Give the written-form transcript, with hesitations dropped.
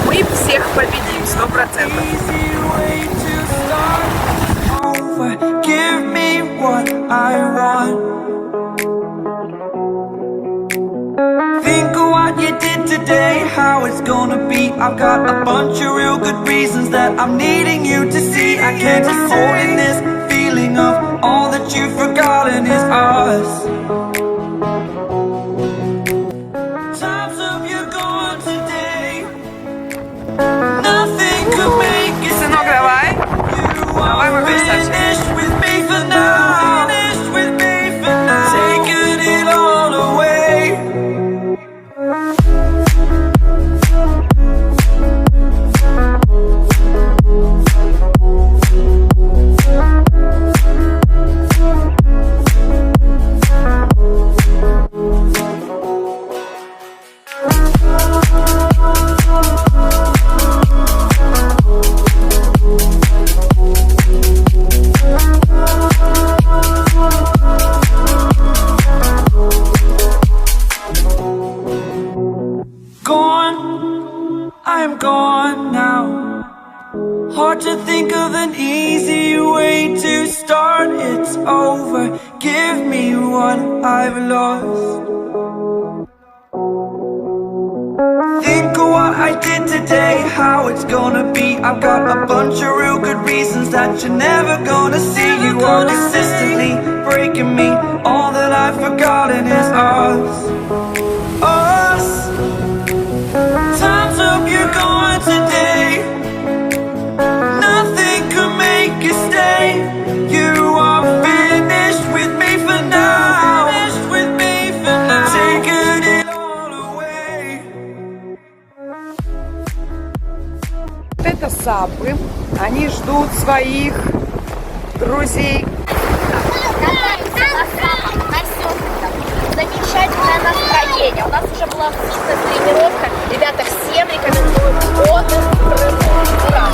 Мы всех победим, 100%. Give me what I want. Think of what you did today, how it's gonna be. I've got a bunch of real good reasons that I'm needing you to see. I can't keep holding this feeling of all that you've forgotten is us. Times of you gone today. Nothing could make it. Сынок, давай. Давай, мы красавчик. Hard to think of an easy way to start. It's over. Give me what I've lost. Think of what I did today, how it's gonna be. I've got a bunch of real good reasons that you're never gonna see. You are consistently breaking me. All that I've forgotten is us. Us. Time's up, you're gone today. Nothing could make you stay. You are finished with me for now. Finished with me for now. Taking it all away. Это сапы. Они ждут своих друзей. Замечательное настроение. У нас уже была фитнес-тренировка. Ребята, всем рекомендую отдых в Крыму. Ура!